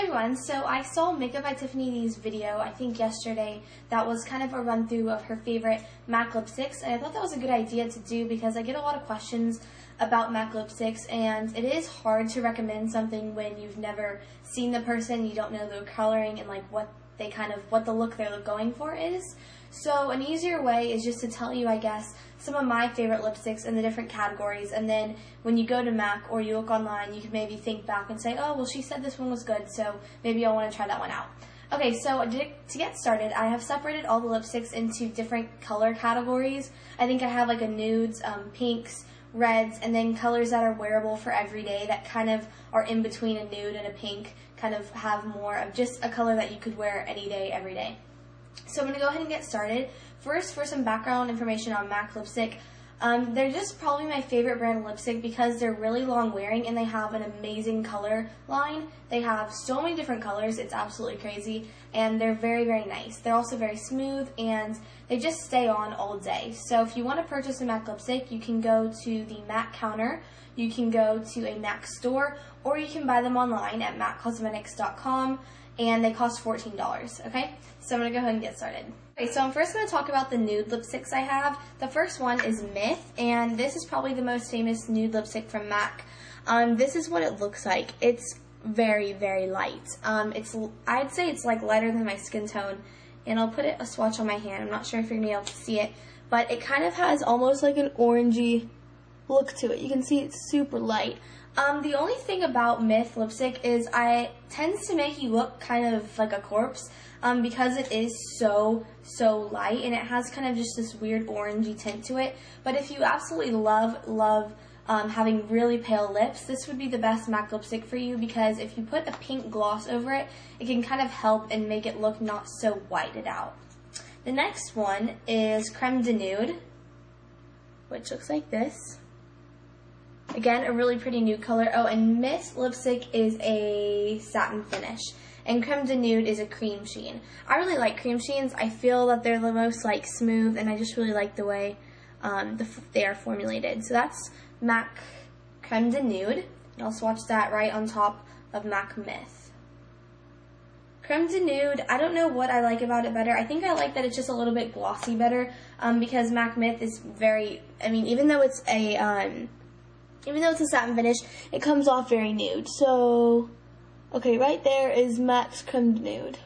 everyone, so I saw Makeup by Tiffany's video, I think yesterday, that was kind of a run through of her favorite MAC lipsticks, and I thought that was a good idea to do because I get a lot of questions about MAC lipsticks, and it is hard to recommend something when you've never seen the person, you don't know their coloring and like what the look they're going for is. So an easier way is just to tell you, I guess, some of my favorite lipsticks in the different categories, and then when you go to MAC or you look online, you can maybe think back and say, oh, well, she said this one was good, so maybe I'll want to try that one out. Okay, so to get started, I have separated all the lipsticks into different color categories. I think I have like a nudes, pinks, reds, and then colors that are wearable for every day that kind of are in between a nude and a pink, kind of have more of just a color that you could wear any day, every day. So I'm going to go ahead and get started. First, for some background information on MAC lipstick, they're just probably my favorite brand of lipstick because they're really long wearing and they have an amazing color line. They have so many different colors, it's absolutely crazy, and they're very, very nice. They're also very smooth and they just stay on all day. So if you want to purchase a MAC lipstick, you can go to the MAC counter, you can go to a MAC store, or you can buy them online at lipsticks.WMV. And they cost $14, okay? So I'm going to go ahead and get started. Okay, so I'm first going to talk about the nude lipsticks I have. The first one is Myth, and this is probably the most famous nude lipstick from MAC. This is what it looks like. It's very, very light. I'd say it's like lighter than my skin tone, and I'll put a swatch on my hand. I'm not sure if you're going to be able to see it, but it kind of has almost like an orangey look to it. You can see it's super light. The only thing about Myth lipstick is it tends to make you look kind of like a corpse because it is so light and it has kind of just this weird orangey tint to it. But if you absolutely love having really pale lips, this would be the best MAC lipstick for you because if you put a pink gloss over it, it can kind of help and make it look not so whited out. The next one is Creme de Nude, which looks like this. Again, a really pretty nude color. Oh, and Myth lipstick is a satin finish, and Creme de Nude is a cream sheen. I really like cream sheens. I feel that they're the most like smooth, and I just really like the way they are formulated. So that's MAC Creme de Nude, and I'll swatch that right on top of MAC Myth. Creme de Nude, I don't know what I like about it better. I think I like that it's just a little bit glossy better because MAC Myth is very, even though it's a satin finish, it comes off very nude. So, okay, right there is MAC's Creme de Nude.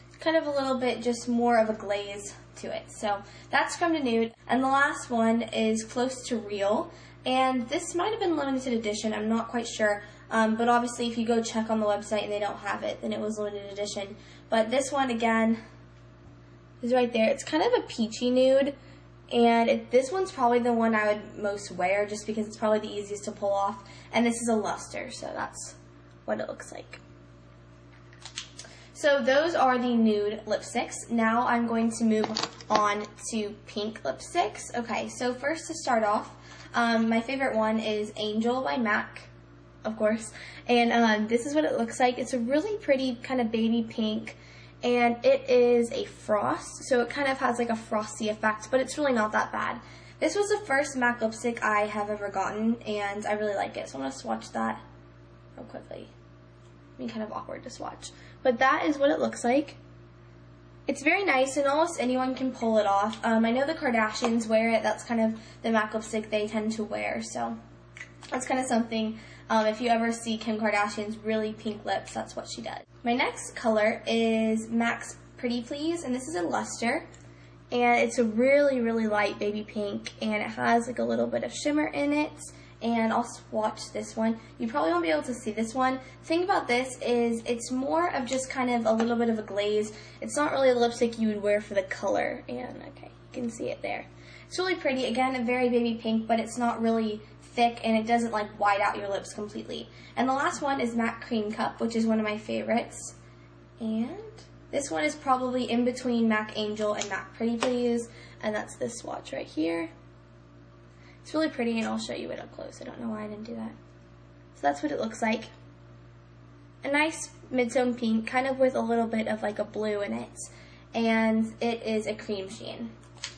It's kind of a little bit just more of a glaze to it. So, that's Creme de Nude. And the last one is Close to Real. And this might have been limited edition, I'm not quite sure. But obviously, if you go check on the website and they don't have it, then it was limited edition. But this one, again, is right there. It's kind of a peachy nude. And this one's probably the one I would most wear just because it's probably the easiest to pull off. And this is a luster, so that's what it looks like. So those are the nude lipsticks. Now I'm going to move on to pink lipsticks. Okay, so first to start off, my favorite one is Angel by MAC, of course. And this is what it looks like. It's a really pretty kind of baby pink. And it is a frost, so it kind of has like a frosty effect, but it's really not that bad. This was the first MAC lipstick I have ever gotten, and I really like it, so I'm going to swatch that real quickly. Kind of awkward to swatch. But that is what it looks like. It's very nice, and almost anyone can pull it off. I know the Kardashians wear it. That's kind of the MAC lipstick they tend to wear, so that's kind of something. If you ever see Kim Kardashian's really pink lips, that's what she does. My next color is MAC's Pretty Please, and this is a luster. And it's a really, really light baby pink, and it has like a little bit of shimmer in it. And I'll swatch this one. You probably won't be able to see this one. The thing about this is it's more of just kind of a little bit of a glaze. It's not really a lipstick you would wear for the color. And okay, you can see it there. It's really pretty. Again, a very baby pink, but it's not really thick and it doesn't like white out your lips completely. And the last one is MAC Cream Cup, which is one of my favorites. And this one is probably in between MAC Angel and MAC Pretty Please, and that's this swatch right here. It's really pretty, and I'll show you it up close. I don't know why I didn't do that. So that's what it looks like. A nice mid-tone pink, kind of with a little bit of like a blue in it. And it is a cream sheen.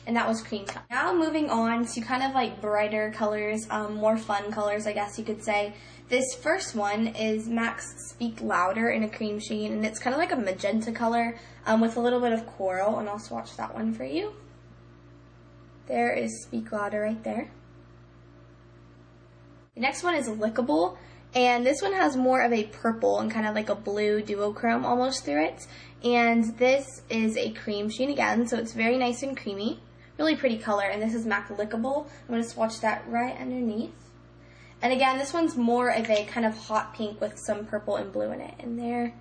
And that was Cream Cup. Now moving on to kind of like brighter colors, more fun colors, I guess you could say. This first one is MAC's Speak Louder in a cream sheen, and it's kind of like a magenta color with a little bit of coral, and I'll swatch that one for you. There is Speak Louder right there. The next one is Lickable, and this one has more of a purple and kind of like a blue duochrome almost through it. And this is a cream sheen again, so it's very nice and creamy. Really pretty color, and this is MAC Lickable. I'm going to swatch that right underneath. And again, this one's more of a kind of hot pink with some purple and blue in it. And there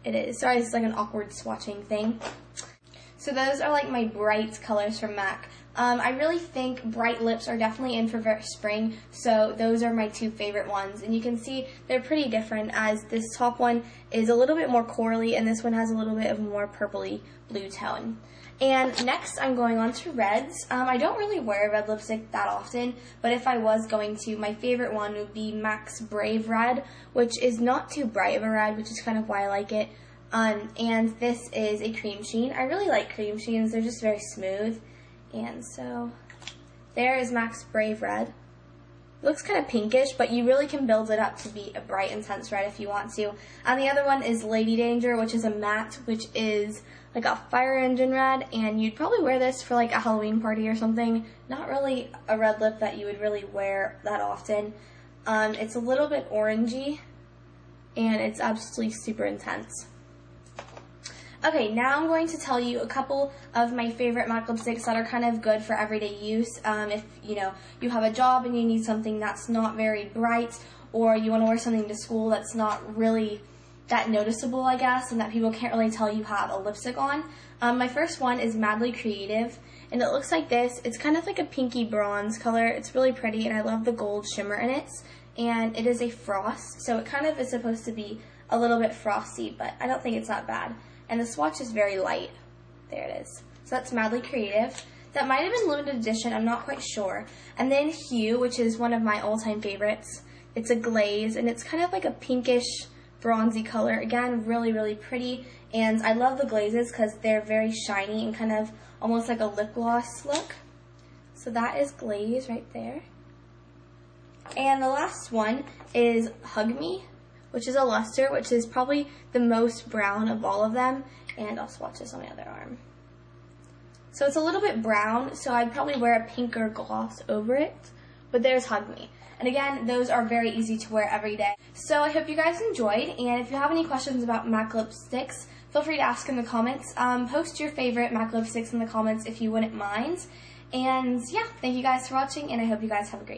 it is. Sorry, it's like an awkward swatching thing. So those are like my bright colors from MAC. I really think bright lips are definitely in for spring, so those are my two favorite ones. And you can see they're pretty different, as this top one is a little bit more corally and this one has a little bit of more purpley blue tone. And next I'm going on to reds. I don't really wear red lipstick that often, but if I was going to, my favorite one would be MAC's Brave Red, which is not too bright of a red, which is kind of why I like it. And this is a cream sheen. I really like cream sheens, they're just very smooth. And so there is MAC's Brave Red. It looks kind of pinkish, but you really can build it up to be a bright, intense red if you want to. And the other one is Lady Danger, which is a matte, which is like a fire engine red, and you'd probably wear this for like a Halloween party or something. Not really a red lip that you would really wear that often. It's a little bit orangey, and it's absolutely super intense. Okay, now I'm going to tell you a couple of my favorite MAC lipsticks that are kind of good for everyday use. If you have a job and you need something that's not very bright, or you want to wear something to school that's not really that noticeable, I guess, and that people can't really tell you have a lipstick on. My first one is Madly Creative, and it looks like this. It's kind of like a pinky bronze color. It's really pretty, and I love the gold shimmer in it. And it is a frost, so it kind of is supposed to be a little bit frosty, but I don't think it's that bad. And the swatch is very light. There it is. So that's Madly Creative. That might have been limited edition, I'm not quite sure. And then Hue, which is one of my all-time favorites. It's a glaze, and it's kind of like a pinkish, bronzy color. Again, really, really pretty. And I love the glazes because they're very shiny and kind of almost like a lip gloss look. So that is Glaze right there. And the last one is Hug Me, which is a luster, which is probably the most brown of all of them. And I'll swatch this on the other arm. So it's a little bit brown, so I'd probably wear a pinker gloss over it. But there's Hug Me. And again, those are very easy to wear every day. So I hope you guys enjoyed, and if you have any questions about MAC lipsticks, feel free to ask in the comments. Post your favorite MAC lipsticks in the comments if you wouldn't mind. And yeah, thank you guys for watching, and I hope you guys have a great day.